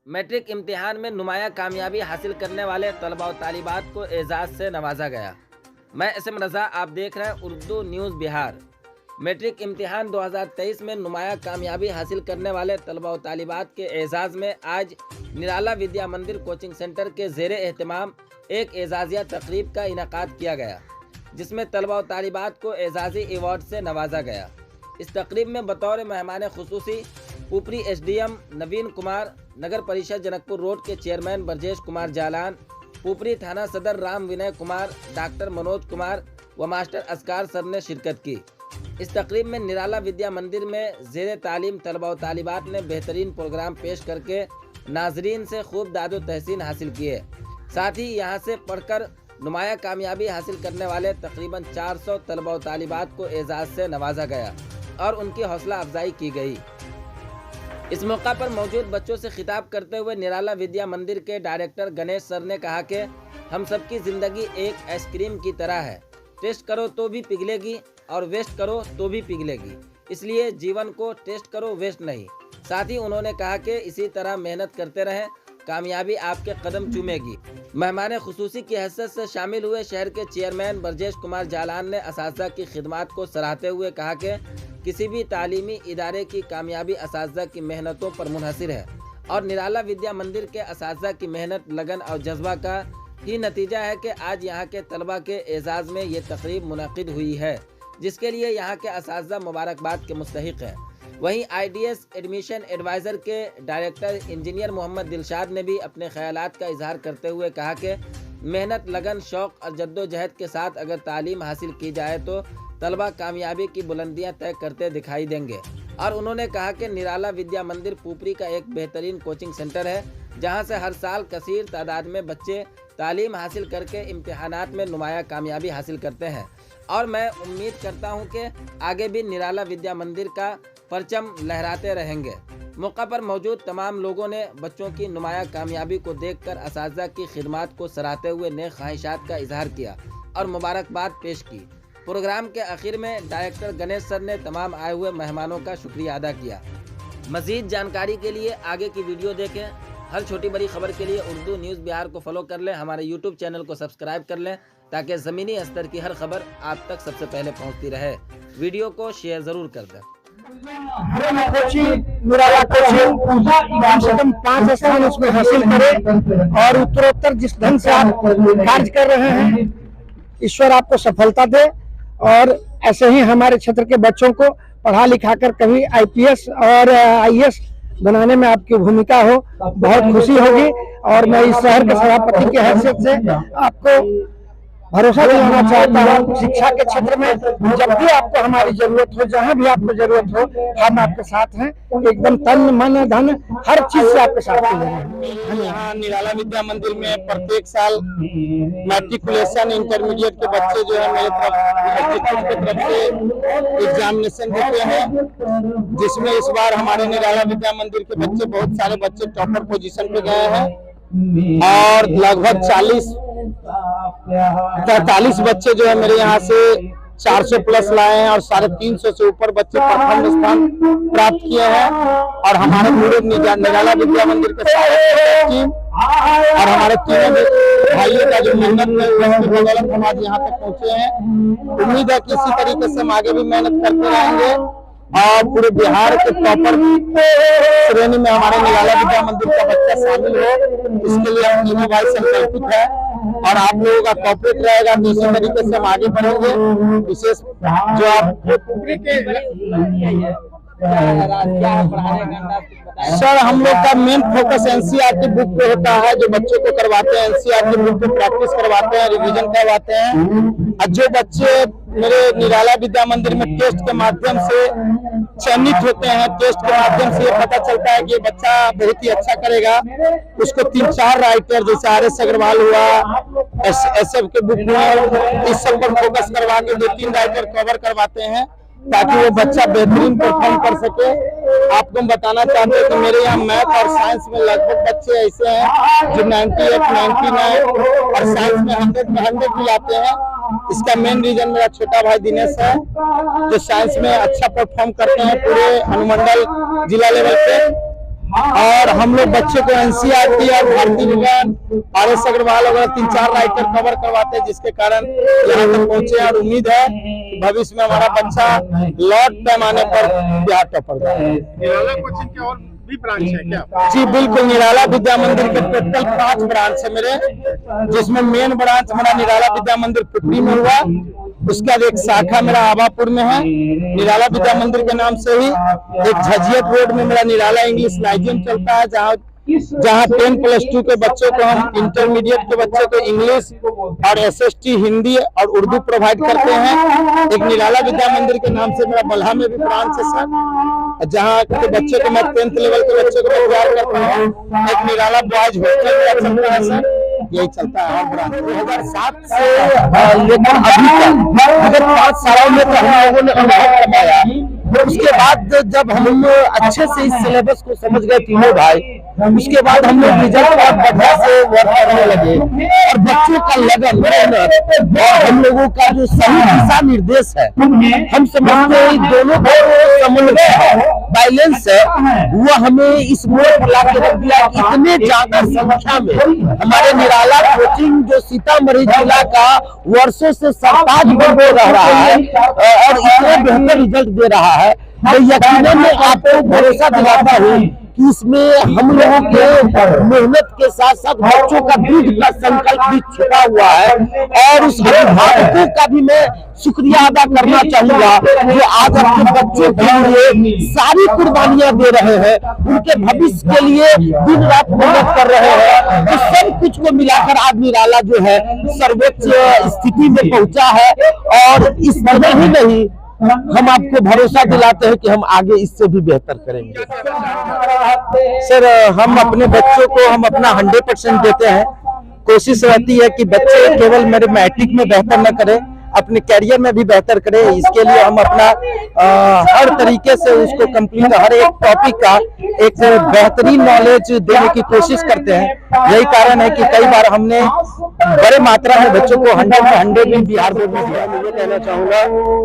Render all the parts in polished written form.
Matric इम्तिहान में नुमाया कामयाबी हासिल करने वाले तलबा और तालिबात को एजाज़ से नवाजा गया। मैं SM रज़ा, आप देख रहे हैं उर्दू न्यूज़ बिहार। मैट्रिक इम्तिहान 2023 में नुमाया कामयाबी हासिल करने वाले तलबा और तालिबात के एजाज़ में आज निराला विद्या मंदिर कोचिंग सेंटर के ज़ेरे एहतमाम एक एजाज़िया तकरीब का इनेकाद किया गया, जिसमें तलबा और तालिबात को एजाज़ी अवार्ड से नवाजा गया। इस तकरीब में बतौर मेहमान खुसूसी ऊपरी SDM नवीन कुमार, नगर परिषद जनकपुर रोड के चेयरमैन ब्रजेश कुमार जालान, ऊपरी थाना सदर राम विनय कुमार, डॉक्टर मनोज कुमार व मास्टर असकार सर ने शिरकत की। इस तकरीब में निराला विद्या मंदिर में ज़ेरे तालीम तलबा और तालिबात ने बेहतरीन प्रोग्राम पेश करके नाजरीन से खूब दादो तहसीन हासिल किए। साथ ही यहाँ से पढ़कर नुमाया कामयाबी हासिल करने वाले तकरीबन 400 तलबा और तालिबात को एजाज़ से नवाजा गया और उनकी हौसला अफजाई की गई। इस मौका पर मौजूद बच्चों से खिताब करते हुए निराला विद्या मंदिर के डायरेक्टर गणेश सर ने कहा कि हम सबकी ज़िंदगी एक आइसक्रीम की तरह है, टेस्ट करो तो भी पिघलेगी और वेस्ट करो तो भी पिघलेगी, इसलिए जीवन को टेस्ट करो, वेस्ट नहीं। साथ ही उन्होंने कहा कि इसी तरह मेहनत करते रहें, कामयाबी आपके कदम चूमेगी। मेहमान खुसूसी की हैसियत से शामिल हुए शहर के चेयरमैन ब्रजेश कुमार जालान ने असातिज़ा की खिदमत को सराहते हुए कहा कि किसी भी तालीमी इदारे की कामयाबी असातिज़ा की मेहनतों पर मुनहसिर है और निराला विद्या मंदिर के असातिज़ा की मेहनत, लगन और जज्बा का ही नतीजा है कि आज यहाँ के तलबा के एजाज़ में ये तकरीब मुनक़िद हुई है, जिसके लिए यहाँ के असातिज़ा मुबारकबाद के मुस्तहिक़ हैं। वहीं IDS एडमिशन एडवाइज़र के डायरेक्टर इंजीनियर मोहम्मद दिलशाद ने भी अपने ख्यालात का इजहार करते हुए कहा कि मेहनत, लगन, शौक़ और जद्दोजहद के साथ अगर तालीम हासिल की जाए तो तलबा कामयाबी की बुलंदियां तय करते दिखाई देंगे। और उन्होंने कहा कि निराला विद्या मंदिर पुपरी का एक बेहतरीन कोचिंग सेंटर है, जहां से हर साल कसीर तादाद में बच्चे तालीम हासिल करके इम्तिहानात में नुमाया कामयाबी हासिल करते हैं और मैं उम्मीद करता हूं कि आगे भी निराला विद्या मंदिर का परचम लहराते रहेंगे। मौका पर मौजूद तमाम लोगों ने बच्चों की नुमाया कामयाबी को देखकर असातिज़ा की खिदमत को सराहते हुए नेक ख्वाहिशात का इजहार किया और मुबारकबाद पेश की। प्रोग्राम के आखिर में डायरेक्टर गणेश सर ने तमाम आए हुए मेहमानों का शुक्रिया अदा किया। मज़ीद जानकारी के लिए आगे की वीडियो देखें। हर छोटी बड़ी खबर के लिए उर्दू न्यूज़ बिहार को फॉलो कर लें, हमारे YouTube चैनल को सब्सक्राइब कर लें ताकि ज़मीनी स्तर की हर खबर आप तक सबसे पहले पहुंचती रहे। वीडियो को शेयर ज़रूर कर दें। निराला कोचिंग कम से कम 5 स्थान उसमें हासिल करें और उत्तरोत्तर जिस ढंग से आप कार्य कर रहे हैं, ईश्वर आपको सफलता दे और ऐसे ही हमारे क्षेत्र के बच्चों को पढ़ा लिखा कर कभी IPS और IAS बनाने में आपकी भूमिका हो, बहुत खुशी होगी। और मैं इस शहर के सभापति की हैसियत से आपको भरोसा दिलाना चाहता हूँ, शिक्षा के क्षेत्र में जब भी आपको हमारी जरूरत हो, जहाँ भी आपको जरूरत हो, हम आपके साथ हैं। एकदम तन मन धन हर चीज से आपके साथ हैं। यहाँ निराला विद्या मंदिर में प्रत्येक साल मैट्रिकुलेशन इंटरमीडिएट के बच्चे जो है मेरे तरफ से एग्जामिनेशन देते हैं, जिसमें इस बार हमारे निराला विद्या मंदिर के बच्चे, बहुत सारे बच्चे टॉपर पोजीशन पे गए हैं और लगभग 43 बच्चे जो है मेरे यहाँ से 400 प्लस लाए हैं और 350 से ऊपर बच्चे प्रथम स्थान प्राप्त किए हैं। और हमारे पूरे निराला विद्या मंदिर के सारे टीम और हमारे तीनों भाइयों का जो मेहनत है उसकी बदौलत हम आज यहाँ तक पहुँचे हैं। उम्मीद है कि इसी तरीके से हम आगे भी मेहनत करते रहेंगे और पूरे बिहार के टॉपर श्रेणी में हमारे निराला विद्या मंदिर का बच्चा शामिल हो, इसके लिए हम तीनों भाई संकल्पित है और आप लोगों का कॉपरेट रहेगा तो इसी तरीके से हम आगे बढ़ेंगे। विशेष जो आप सर, हम लोग का मेन फोकस NCERT बुक पे होता है, जो बच्चों को करवाते हैं NCERT बुक पे प्रैक्टिस करवाते हैं, रिवीजन करवाते हैं। और जो बच्चे मेरे निराला विद्या मंदिर में टेस्ट के माध्यम से चयनित होते हैं, टेस्ट के माध्यम से पता चलता है कि ये बच्चा बहुत ही अच्छा करेगा, उसको 3-4 राइटर जैसे RS अग्रवाल हुआ, SF के बुक हुआ, इस सब पर फोकस करवा के 2-3 राइटर कवर करवाते हैं ताकि वो बच्चा बेहतरीन परफॉर्म कर सके। आपको हम बताना चाहते हैं कि मेरे यहाँ मैथ और साइंस में लगभग बच्चे ऐसे हैं जो 98, 99 और साइंस में 100 भी लाते हैं। इसका मेन रीजन मेरा छोटा भाई दिनेश है, जो साइंस में अच्छा परफॉर्म करते हैं पूरे अनुमंडल जिला लेवल पे। और हम लोग बच्चे को एनसीईआरटी और भारतीय विज्ञान RS अग्रवाल वगैरह 3-4 राइटर कवर करवाते हैं, जिसके कारण यहाँ तक पहुंचे। और उम्मीद है कि भविष्य में हमारा बच्चा लॉर्ड पैमाने पर बिहार टॉपर का। भी ब्रांच है क्या? जी बिल्कुल, निराला विद्या मंदिर के टोटल 5 ब्रांच है मेरे, जिसमें मेन ब्रांच मेरा निराला विद्या मंदिर पुत्री में हुआ। उसके बाद एक शाखा मेरा आबापुर में है निराला विद्या मंदिर के नाम से ही। एक झजियत रोड में मेरा निराला इंग्लिश लाइजेंस चलता है, जहाँ 10+2 के बच्चों को हम इंटरमीडिएट के बच्चों को इंग्लिश और SST हिंदी और उर्दू प्रोवाइड करते हैं। एक निराला विद्या मंदिर के नाम से मेरा बल्हा में भी ब्रांच है सर, जहाँ के बच्चों को मैं 10th लेवल के बच्चों को तैयार करता हूँ। एक निराला बॉयज हॉस्टल मेरा चलता है सर, यही चलता है। और ब्रांच 2007 से लेकर अभी तक अगर 5 सालों में तो हम लोगों ने अनुभव करवाया। उसके बाद जब हम अच्छे से इस सिलेबस को समझ गए तीनों भाई, उसके बाद हम लोग रिजल्ट बहुत बढ़िया से वर्क करने लगे। और बच्चों का लगन, मेहनत और हम लोगों का जो सही दिशा निर्देश है, हम समझते हैं दोनों का समन्वय है, बैलेंस है, वो हमें इस मोड़ पर ला के रख दिया। इतने ज्यादा संख्या में हमारे निराला कोचिंग जो सीतामढ़ी जिला का वर्षों से सरताज बन रह रहा है और इतने बेहतर रिजल्ट दे रहा है, तो यकीनन मैं आपको भरोसा दिलाता हूँ कि इसमें हम लोगों के मेहनत के साथ साथ बच्चों का दृढ़ का संकल्प भी छुपा हुआ है। और उस अभिभावकों का भी मैं शुक्रिया अदा करना चाहूंगा जो आज अपने बच्चों के लिए सारी कुर्बानियां दे रहे हैं, उनके भविष्य के लिए दिन रात मेहनत कर रहे हैं। तो सब कुछ को मिलाकर आज निराला जो है सर्वोच्च स्थिति में पहुंचा है। और इस तरह ही नहीं, हम आपको भरोसा दिलाते हैं कि हम आगे इससे भी बेहतर करेंगे। सर, हम अपने बच्चों को हम अपना 100% देते हैं। कोशिश रहती है कि बच्चे केवल मेरे मैट्रिक में बेहतर न करें, अपने कैरियर में भी बेहतर करें। इसके लिए हम अपना हर तरीके से उसको कंप्लीट, हर एक टॉपिक का एक बेहतरीन नॉलेज देने की कोशिश करते हैं। यही कारण है कि कई बार हमने बड़े मात्रा में बच्चों को 100 में 100 भी बिहार बोर्ड में दिया। मैं ये कहना चाहूंगा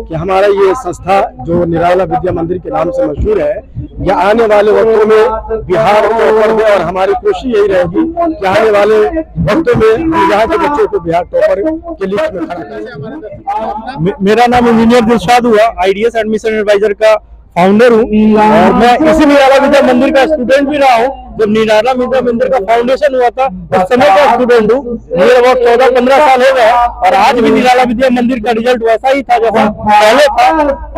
कि हमारा ये संस्था जो निराला विद्या मंदिर के नाम से मशहूर है, यह आने वाले वक्तों में बिहार टॉपर दे। और हमारी कोशिश यही रहेगी कि आने वाले वक्तों में हम यहाँ के बच्चों को बिहार टॉपर के लिस्ट में खड़ा करें। मेरा नाम इंजीनियर दिलशाद हुआ, IDS एडमिशन एडवाइजर का फाउंडर हूँ और मैं इसी निराला विद्या मंदिर का स्टूडेंट भी रहा हूँ। जब निराला विद्या मंदिर का फाउंडेशन हुआ था उस समय का स्टूडेंट हूँ, मुझे बहुत 14-15 साल हो गए। और आज भी निराला विद्या मंदिर का रिजल्ट वैसा ही था जैसा पहले था।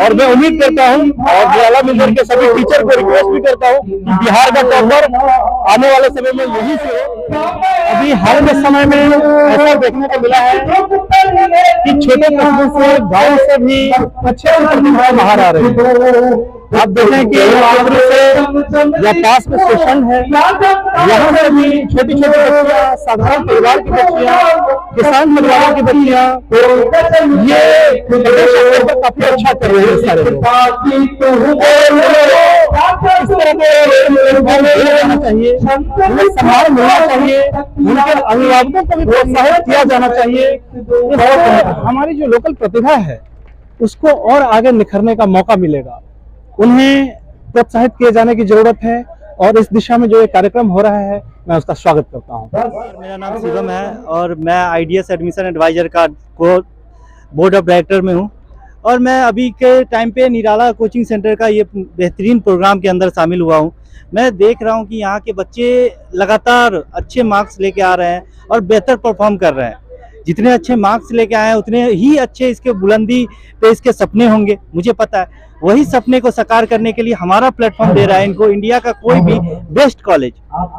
और मैं उम्मीद करता हूँ और निराला मंदिर के सभी टीचर को रिक्वेस्ट भी करता हूँ कि बिहार का टॉपर आने वाले समय में यही से हो। अभी हाल के समय में ऐसा देखने को मिला है कि छोटे कस्बों से, गाँव से भी अच्छे प्रतिभा बाहर आ रही है। आप देखें कि या पास में स्टेशन है, यहाँ से भी छोटी छोटी बच्चियां, साधारण परिवार की बच्चियां, किसान परिवारों की बच्चियां, ये काफी अच्छा कर रहे हैं सारे लोग। इस तरह के चाहिए, उन्हें सम्मान मिलना चाहिए, उनके अभिभावकों को भी प्रोत्साहित किया जाना चाहिए। हमारी जो लोकल प्रतिभा है उसको और आगे निखरने का मौका मिलेगा, उन्हें प्रोत्साहित किए जाने की जरूरत है। और इस दिशा में जो ये कार्यक्रम हो रहा है, मैं उसका स्वागत करता हूं। मेरा नाम शिवम है और मैं IDS एडमिशन एडवाइजर का बोर्ड ऑफ डायरेक्टर में हूं। और मैं अभी के टाइम पे निराला कोचिंग सेंटर का ये बेहतरीन प्रोग्राम के अंदर शामिल हुआ हूं। मैं देख रहा हूं कि यहाँ के बच्चे लगातार अच्छे मार्क्स लेके आ रहे हैं और बेहतर परफॉर्म कर रहे हैं। जितने अच्छे मार्क्स लेके आए हैं उतने ही अच्छे इसके बुलंदी पे इसके सपने होंगे, मुझे पता है। वही सपने को साकार करने के लिए हमारा प्लेटफॉर्म दे रहा है इनको इंडिया का कोई भी बेस्ट कॉलेज,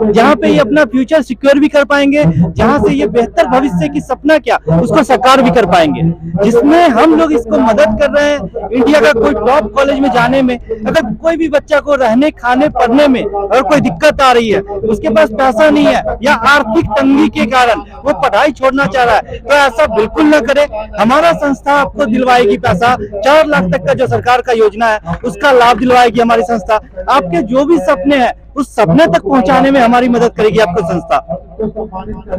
जहाँ पे ये अपना फ्यूचर सिक्योर भी कर पाएंगे, जहाँ से ये बेहतर भविष्य की सपना क्या उसको साकार भी कर पाएंगे। जिसमें हम लोग इसको मदद कर रहे हैं इंडिया का कोई टॉप कॉलेज में जाने में। अगर कोई भी बच्चा को रहने, खाने, पढ़ने में अगर कोई दिक्कत आ रही है, उसके पास पैसा नहीं है या आर्थिक तंगी के कारण वो पढ़ाई छोड़ना चाह रहा है, तो ऐसा बिल्कुल न करे। हमारा संस्था आपको दिलवाएगी पैसा, 4 लाख तक का जो सरकार का योजना है उसका लाभ दिलवाएगी हमारी संस्था। आपके जो भी सपने हैं उस सपने तक पहुंचाने में हमारी मदद करेगी आपको संस्था।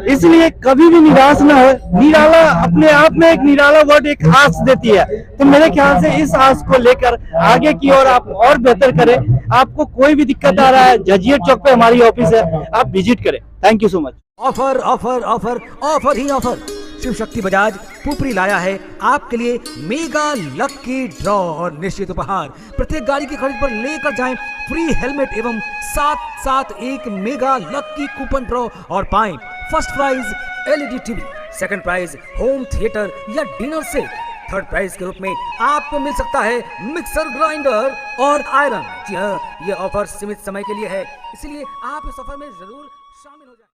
इसलिए कभी भी निराश ना हो। निराला अपने आप में एक निराला वर्ड एक आस देती है, तो मेरे ख्याल से इस आस को लेकर आगे की ओर आप और बेहतर करें। आपको कोई भी दिक्कत आ रहा है, जजियर चौक पे हमारी ऑफिस है, आप विजिट करें। Thank you so much. Offer offer offer offer ही ऑफर। शिव शक्ति बजाज पुपरी लाया है आपके लिए मेगा लकी ड्रॉ और निश्चित उपहार। प्रत्येक गाड़ी की खरीद पर लेकर जाएं फ्री हेलमेट एवं साथ एक मेगा लकी कूपन ड्रॉ और पाएं first prize LED TV, second prize home theatre या डिनर सेट, थर्ड प्राइज के रूप में आपको मिल सकता है मिक्सर ग्राइंडर और आयरन। जी हाँ, ये ऑफर सीमित समय के लिए है, इसलिए आप इस ऑफर में जरूर शामिल हो जाएं।